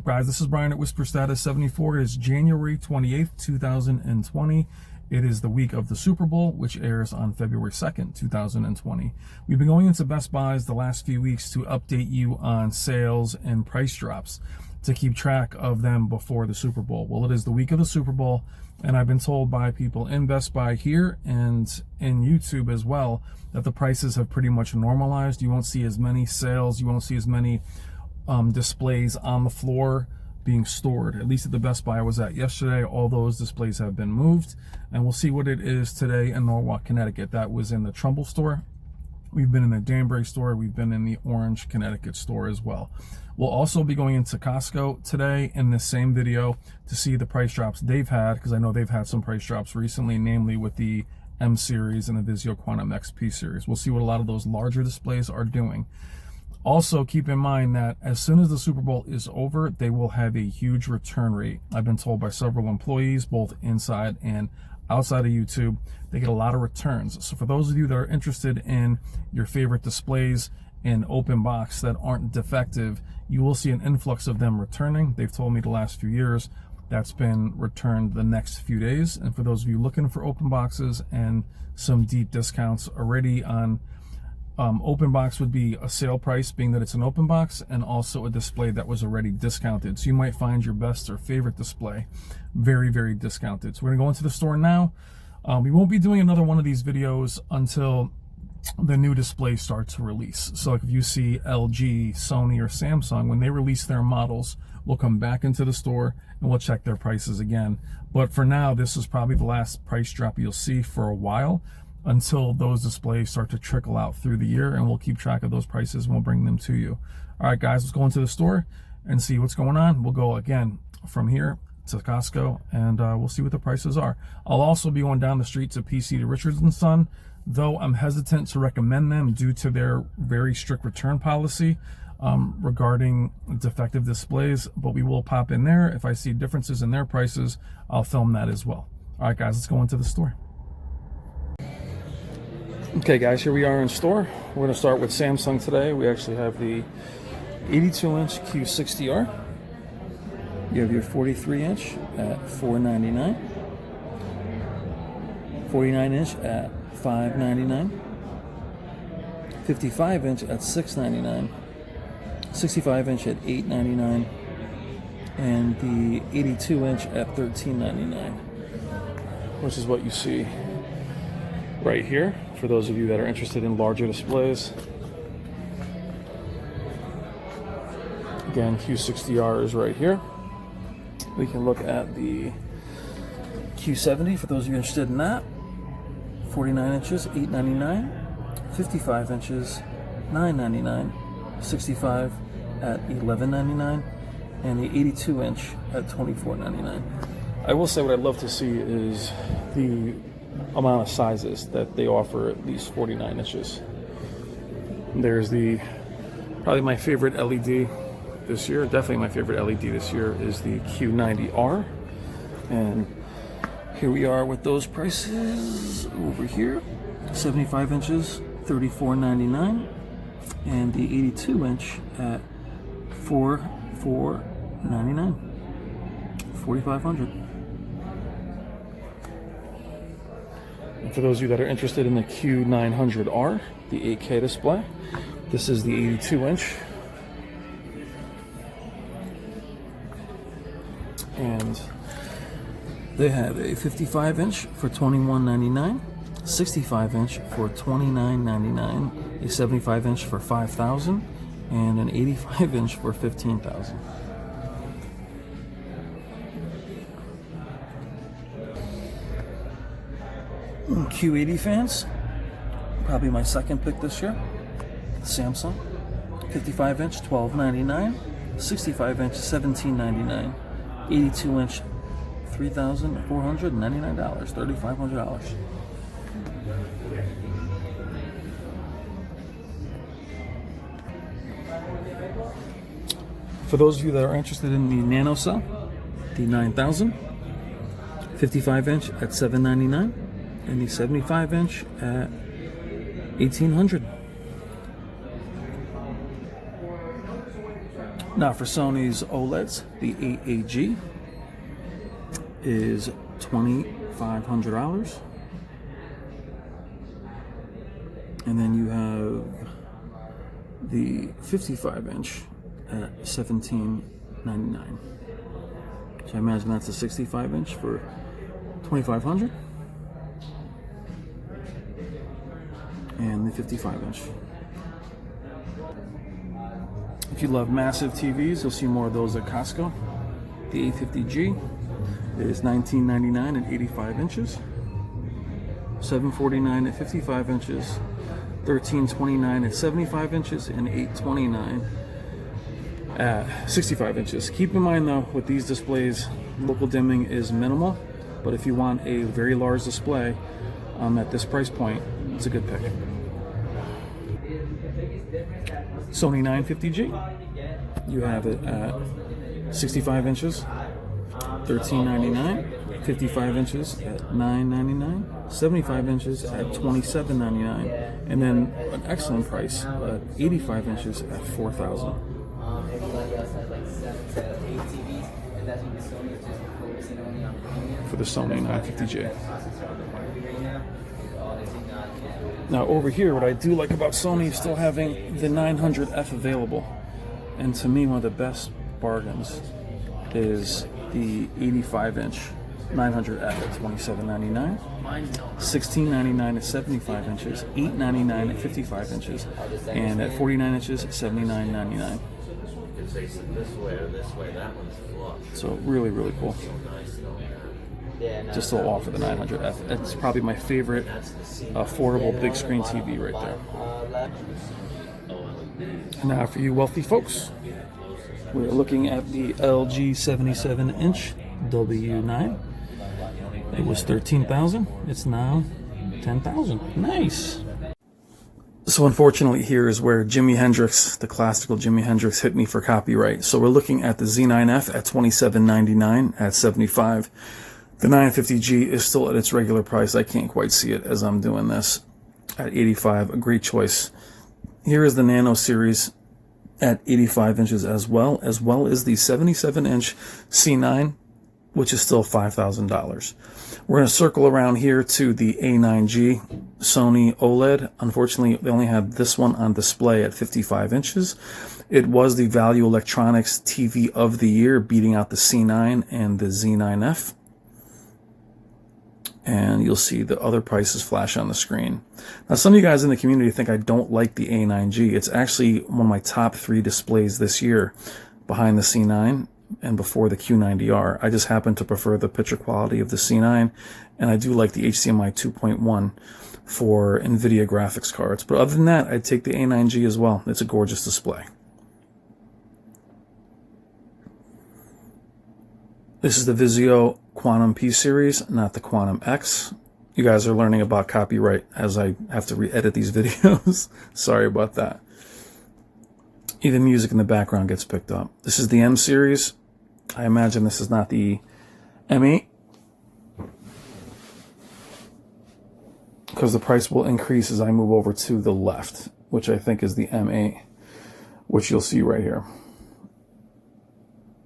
up, guys? This is Brian at Whisper Status 74. It is January 28th, 2020. It is the week of the Super Bowl, which airs on February 2nd, 2020. We've been going into Best Buys the last few weeks to update you on sales and price drops to keep track of them before the Super Bowl. Well, it is the week of the Super Bowl, and I've been told by people in Best Buy here and in YouTube as well that the prices have pretty much normalized. You won't see as many sales. You won't see as many displays on the floor being stored. At least at the Best Buy I was at yesterday, all those displays have been moved, and we'll see what it is today in Norwalk, Connecticut. That was in the Trumbull store. We've been in the Danbury store. We've been in the Orange, Connecticut store as well. We'll also be going into Costco today in this same video to see the price drops they've had, because I know they've had some price drops recently, namely with the M series and the Vizio Quantum XP series. We'll see what a lot of those larger displays are doing. Also, keep in mind that as soon as the Super Bowl is over, they will have a huge return rate. I've been told by several employees, both inside and outside of YouTube, they get a lot of returns. So for those of you that are interested in your favorite displays in open box that aren't defective, you will see an influx of them returning. They've told me the last few years that's been returned the next few days. And for those of you looking for open boxes and some deep discounts already on open box, would be a sale price, being that it's an open box, and also a display that was already discounted. So you might find your best or favorite display very, very discounted. So we're gonna go into the store now. We won't be doing another one of these videos until the new display starts to release. So like if you see LG, Sony, or Samsung, when they release their models, we'll come back into the store and we'll check their prices again. But for now, this is probably the last price drop you'll see for a while, until those displays start to trickle out through the year, and we'll keep track of those prices and we'll bring them to you. All right, guys, let's go into the store and see what's going on. We'll go again from here to Costco, and we'll see what the prices are. I'll also be going down the street to PC to Richards & Son, though I'm hesitant to recommend them due to their very strict return policy regarding defective displays, but we will pop in there. If I see differences in their prices, I'll film that as well. All right, guys, let's go into the store. Okay, guys, here we are in store. We're going to start with Samsung today. We actually have the 82-inch Q60R. You have your 43-inch at $499, 49-inch at $599, 55-inch at $699, 65-inch at $899, and the 82-inch at $1399, which is what you see right here for those of you that are interested in larger displays. Again, Q60R is right here. We can look at the Q70 for those of you interested in that. 49 inches, $899, 55 inches, $999, 65 at $1199, and the 82-inch at $24.99. I will say what I'd love to see is the amount of sizes that they offer, at least 49 inches. There's probably my favorite LED this year, definitely my favorite LED this year, is the Q90R. And here we are with those prices over here. 75 inches, $34.99, and the 82-inch at $44.99, $4,500. And for those of you that are interested in the Q900R, the 8K display, this is the 82-inch. And they have a 55-inch for $21.99, 65-inch for $29.99, a 75-inch for $5,000, and an 85-inch for $15,000. Q80 fans, probably my second pick this year. Samsung, 55-inch, $12.99, 65-inch, $17.99, 82-inch, $3,499, $3,500. For those of you that are interested in the Nano Cell, the 9000, 55-inch at $799, and the 75-inch at $1,800. Now for Sony's OLEDs, the 8AG is $2,500. And then you have the 55-inch at $1,799. So I imagine that's a 65-inch for $2,500. And the 55-inch. If you love massive TVs, you'll see more of those at Costco. The 850G is $19.99 at 85 inches, $749 at 55 inches, $1329 at 75 inches, and $829 at 65 inches. Keep in mind though, with these displays, local dimming is minimal, but if you want a very large display at this price point, it's a good pick. Sony 950G, you have it at 65 inches, $13.99, 55 inches at $9.99, 75 inches at $27.99, and then an excellent price at 85 inches at $4,000. For the Sony 950J. Now over here, what I do like about Sony is still having the 900F available. And to me, one of the best bargains is the 85-inch 900F at $27.99, $16.99 at 75 inches, $8.99 at 55 inches, and at 49 inches, $79.99. So really, really cool. Just to offer the 900F. It's probably my favorite affordable big screen TV right there. And now for you wealthy folks, we're looking at the LG 77-inch W9. It was $13,000. It's now $10,000. Nice. So unfortunately, here is where Jimi Hendrix, the classical Jimi Hendrix, hit me for copyright. So we're looking at the Z9F at $27.99 at 75. The 950G is still at its regular price. I can't quite see it as I'm doing this at 85. A great choice. Here is the Nano series at 85 inches as well as the 77-inch C9, which is still $5,000. We're going to circle around here to the A9G Sony OLED. Unfortunately, they only had this one on display at 55 inches. It was the Value Electronics TV of the year, beating out the C9 and the Z9F. And you'll see the other prices flash on the screen. Now, some of you guys in the community think I don't like the A9G. It's actually one of my top 3 displays this year, behind the C9 and before the Q90R. I just happen to prefer the picture quality of the C9, and I do like the HDMI 2.1 for NVIDIA graphics cards. But other than that, I'd take the A9G as well. It's a gorgeous display. This is the Vizio Quantum P series, not the Quantum X. You guys are learning about copyright as I have to re-edit these videos. Sorry about that. Even music in the background gets picked up. This is the M series. I imagine this is not the M8, because the price will increase as I move over to the left, which I think is the M8, which you'll see right here.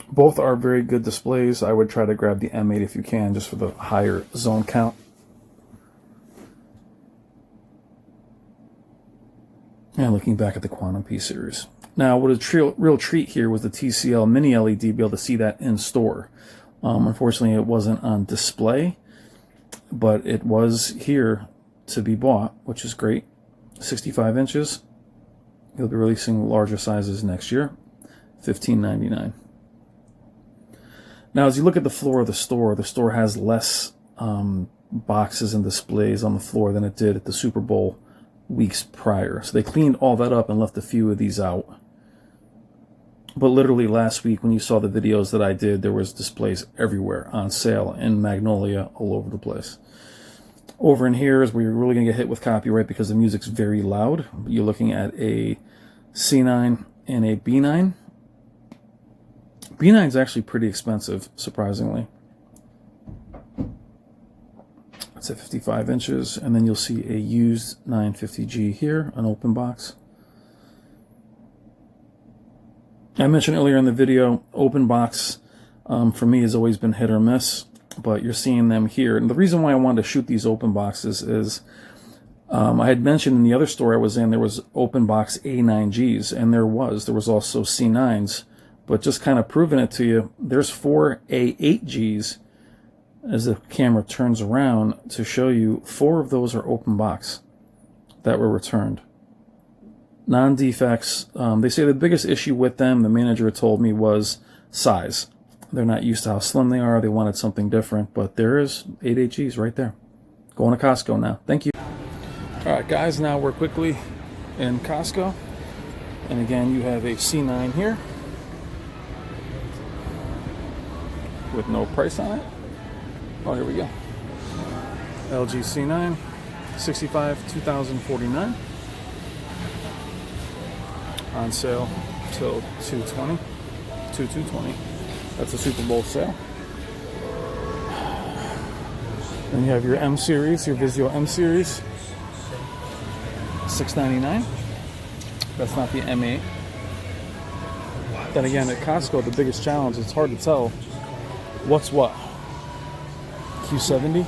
Both are very good displays. I would try to grab the M8 if you can, just for the higher zone count. And looking back at the Quantum P series. Now, what a real treat here was the TCL Mini LED, be able to see that in store. Unfortunately, it wasn't on display, but it was here to be bought, which is great. 65 inches. He'll be releasing larger sizes next year. $15.99. Now, as you look at the floor of the store has less boxes and displays on the floor than it did at the Super Bowl weeks prior. So they cleaned all that up and left a few of these out. But literally last week, when you saw the videos that I did, there was displays everywhere on sale in Magnolia, all over the place. Over in here is where you're really going to get hit with copyright because the music's very loud. You're looking at a C9 and a B9. B9 is actually pretty expensive, surprisingly. It's at 55 inches, and then you'll see a used 950G here, an open box. I mentioned earlier in the video, open box for me has always been hit or miss, but you're seeing them here. And the reason why I wanted to shoot these open boxes is I had mentioned in the other store I was in, there was open box A9Gs, and there was also C9s, but just kind of proving it to you, there's 4 A8Gs. As the camera turns around to show you, 4 of those are open box that were returned. Non-defects. They say the biggest issue with them, the manager told me, was size. They're not used to how slim they are. They wanted something different, but there is 8Gs right there. Going to Costco now. Thank you. All right, guys, now we're quickly in Costco. And again, you have a C9 here with no price on it. Oh, here we go. LG C9, 65, 2049. On sale till 2/2/20. That's a Super Bowl sale. Then you have your M series, your Vizio M series, $699. That's not the M8. Then again, at Costco, the biggest challenge, it's hard to tell what's what. Q70.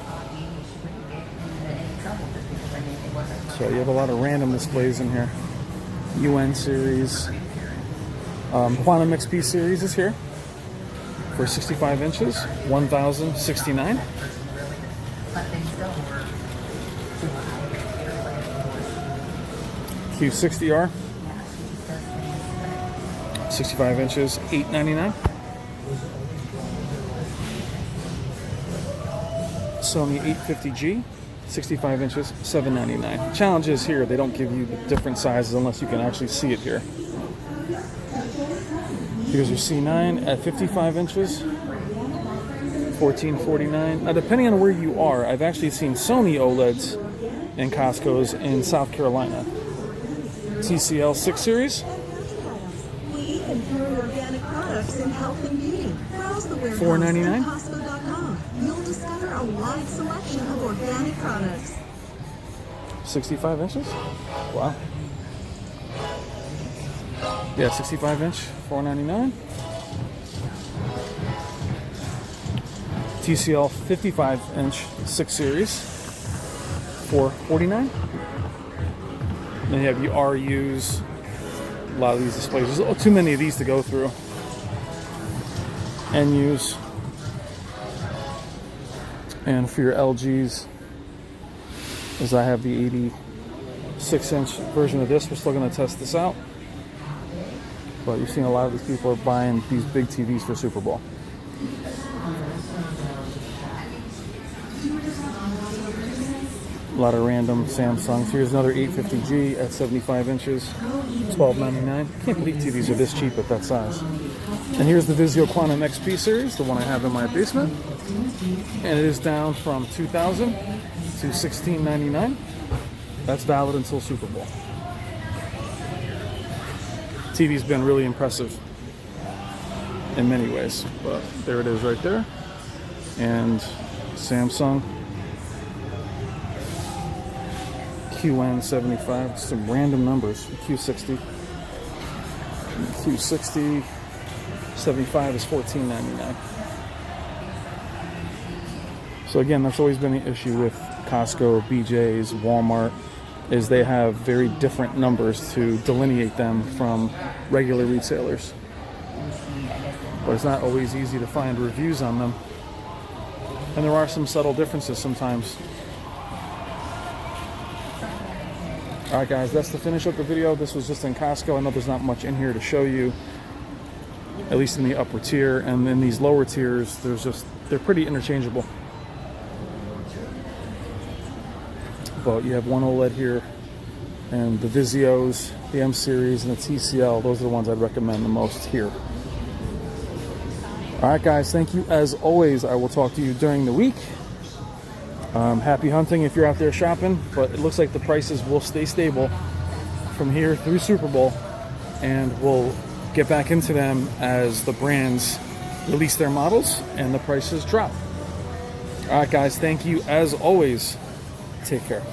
So you have a lot of random displays in here. UN series. Quantum XP series is here for 65 inches, 1,069. Q60R, 65 inches, $899. Sony 850G, 65 inches, $799. Challenge is here, they don't give you the different sizes unless you can actually see it here. Here's your C9 at 55 inches, $1449. Now, depending on where you are, I've actually seen Sony OLEDs in Costco's in South Carolina. TCL 6 series. We improve organic products in health and beauty. Browse the warehouse $4.99. at Costco.com. You'll discover a wide selection of organic products. 65 inches? Wow. Yeah, 65 inch, $4.99. TCL 55 inch 6 series, $449. Then you have your RUs, a lot of these displays. There's too many of these to go through. NUs. And for your LGs, as I have the 86 inch version of this, we're still going to test this out. But you're seeing a lot of these people are buying these big TVs for Super Bowl. A lot of random Samsungs. Here's another 850G at 75 inches, $12.99. Can't believe TVs are this cheap at that size. And here's the Vizio Quantum XP series, the one I have in my basement. And it is down from $2,000 to $16.99. That's valid until Super Bowl. TV's been really impressive in many ways, but there it is right there. And Samsung QN75, some random numbers. Q60, 75 is $14.99. So again, that's always been the issue with Costco, BJ's, Walmart, is they have very different numbers to delineate them from regular retailers. But it's not always easy to find reviews on them. And there are some subtle differences sometimes. Alright guys, that's to finish up the video. This was just in Costco. I know there's not much in here to show you, at least in the upper tier. And in these lower tiers, they're pretty interchangeable. But you have one OLED here, and the Vizios, the M series, and the TCL. Those are the ones I'd recommend the most here. Alright guys, thank you as always. I will talk to you during the week. Happy hunting if you're out there shopping, but it looks like the prices will stay stable from here through Super Bowl, and we'll get back into them as the brands release their models and the prices drop. Alright guys, thank you as always. Take care.